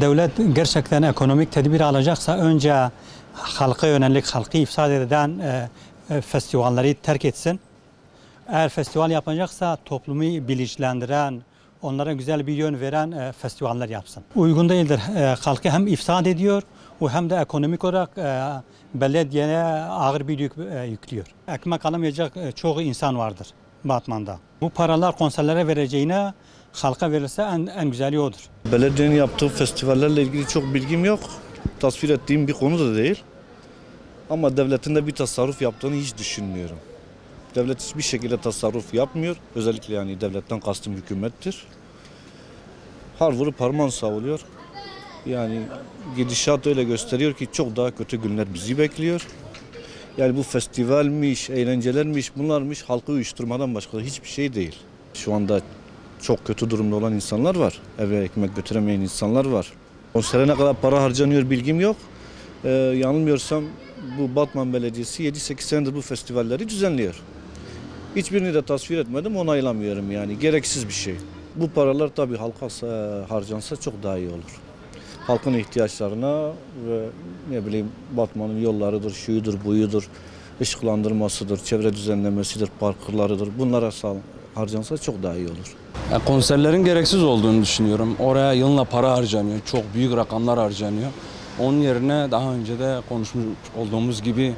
Devlet gerçekten ekonomik tedbir alacaksa önce halka yönelik, halkı ifsad eden festivalleri terk etsin. Eğer festival yapacaksa toplumu bilinçlendiren, onlara güzel bir yön veren festivaller yapsın. Uygun değildir. Halkı hem ifsad ediyor hem de ekonomik olarak belediyeye ağır bir yük yüklüyor. Ekmek alamayacak çok insan vardır Batman'da. Bu paralar konserlere vereceğine halka verirse en güzeli odur. Belediyenin yaptığı festivallerle ilgili çok bilgim yok. Tasvir ettiğim bir konu da değil. Ama devletin de bir tasarruf yaptığını hiç düşünmüyorum. Devlet hiçbir şekilde tasarruf yapmıyor. Özellikle yani devletten kastım hükümettir. Har vurup harman savuruyor. Yani gidişat öyle gösteriyor ki çok daha kötü günler bizi bekliyor. Yani bu festivalmiş, eğlencelermiş, bunlarmış halkı uyuşturmadan başka hiçbir şey değil. Şu anda çok kötü durumda olan insanlar var. Eve ekmek götüremeyen insanlar var. Konsere ne kadar para harcanıyor bilgim yok. Yanılmıyorsam bu Batman Belediyesi 7-8 senedir bu festivalleri düzenliyor. Hiçbirini de tasvir etmedim, onaylamıyorum yani. Gereksiz bir şey. Bu paralar tabii halka harcansa çok daha iyi olur. Halkın ihtiyaçlarına ve ne bileyim Batman'ın yollarıdır, şuyudur, buyudur, ışıklandırmasıdır, çevre düzenlemesidir, parklarıdır. Bunlara harcansa çok daha iyi olur. Yani konserlerin gereksiz olduğunu düşünüyorum. Oraya yılına para harcanıyor, çok büyük rakamlar harcanıyor. Onun yerine daha önce de konuşmuş olduğumuz gibi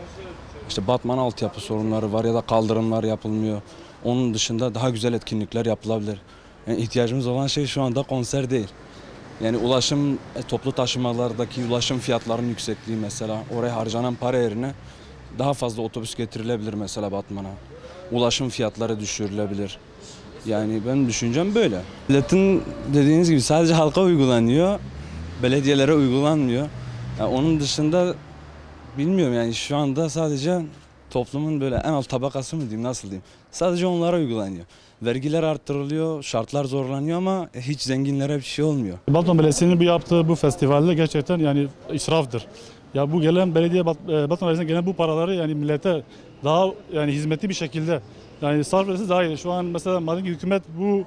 işte Batman altyapı sorunları var ya da kaldırımlar yapılmıyor. Onun dışında daha güzel etkinlikler yapılabilir. Yani ihtiyacımız olan şey şu anda konser değil. Yani ulaşım, toplu taşımalardaki ulaşım fiyatlarının yüksekliği mesela oraya harcanan para yerine daha fazla otobüs getirilebilir mesela Batman'a. Ulaşım fiyatları düşürülebilir. Yani benim düşüncem böyle. Devletin dediğiniz gibi sadece halka uygulanıyor, belediyelere uygulanmıyor. Yani onun dışında bilmiyorum yani şu anda sadece toplumun böyle en alt tabakası mı diyeyim nasıl diyeyim. Sadece onlara uygulanıyor. Vergiler arttırılıyor, şartlar zorlanıyor ama hiç zenginlere bir şey olmuyor. Batman Belediyesi'nin yaptığı bu festivalde gerçekten yani israftır. Ya bu gelen Batman Belediyesi'ne gelen bu paraları yani millete daha yani hizmetli bir şekilde yani sarf etse daha iyi. Şu an mesela madem ki hükümet bu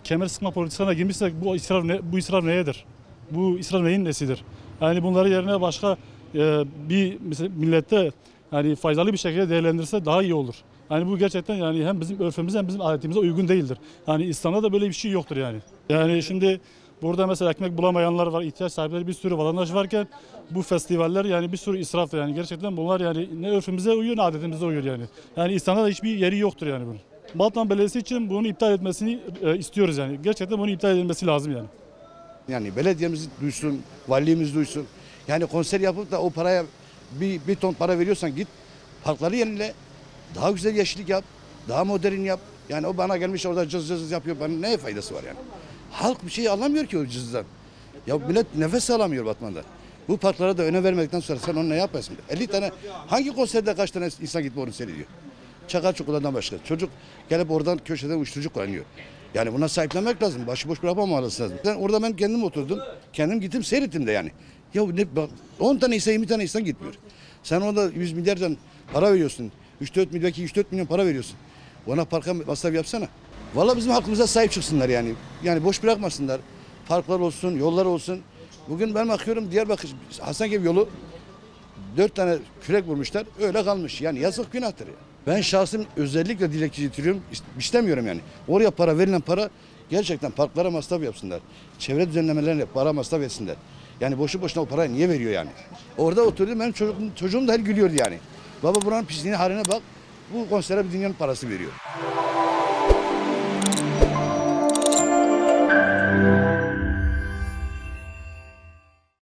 kemer sıkma politikasına girmişse bu israf neyedir? Bu israf neyin nesidir? Yani bunları yerine başka bir mesela millette yani faydalı bir şekilde değerlendirse daha iyi olur. Yani bu gerçekten yani hem bizim örfümüze hem bizim adetimize uygun değildir. Yani İslam'da da böyle bir şey yoktur yani. Yani şimdi burada mesela ekmek bulamayanlar var, ihtiyaç sahipleri bir sürü vatandaş varken bu festivaller yani bir sürü israftır yani gerçekten bunlar yani ne örfümüze uyuyor ne adetimize uyuyor yani. Yani İslam'da da hiçbir yeri yoktur yani bunun. Batman Belediyesi için bunu iptal etmesini istiyoruz yani. Gerçekten bunu iptal edilmesi lazım yani. Yani belediyemiz duysun, valiliğimiz duysun. Yani konser yapıp da o paraya bir ton para veriyorsan git parkları yenile. Daha güzel yeşillik yap, daha modern yap. Yani o bana gelmiş orada cız cız yapıyor. Bana ne faydası var yani? Halk bir şey anlamıyor ki o cızdan. Ya millet nefes alamıyor Batman'da. Bu parklara da önem vermedikten sonra sen onu ne yaparsın? 50 tane hangi konserde kaç tane insan gitip onu seyrediyor? Çakal Çukur'dan başka. Çocuk gelip oradan köşeden uyuşturucu kullanıyor. Yani buna sahiplenmek lazım. Başıboş bırakmamalısın lazım. Orada ben kendim oturdum. Kendim gittim seyrettim de yani. Ya ne bak 10 tane insan 20 tane insan gitmiyor. Sen orada 100 milyardan para veriyorsun. 3-4 milyon para veriyorsun. Ona parka masraf yapsana. Vallahi bizim halkımıza sahip çıksınlar yani. Yani boş bırakmasınlar. Parklar olsun, yollar olsun. Bugün ben bakıyorum Diyarbakır Hasankeyf yolu 4 tane kürek vurmuşlar. Öyle kalmış. Yani yazık günahtır ya. Ben şahsım özellikle dilekçe getiriyorum. İstemiyorum yani. Oraya verilen para gerçekten parklara masraf yapsınlar. Çevre düzenlemelerine para masraf etsinler. Yani boşu boşuna o parayı niye veriyor yani? Orada oturuyor benim çocuğum da her gülüyordu yani. Baba buranın pisliğine haline bak. Bu konsere bir dünyanın parası veriyor.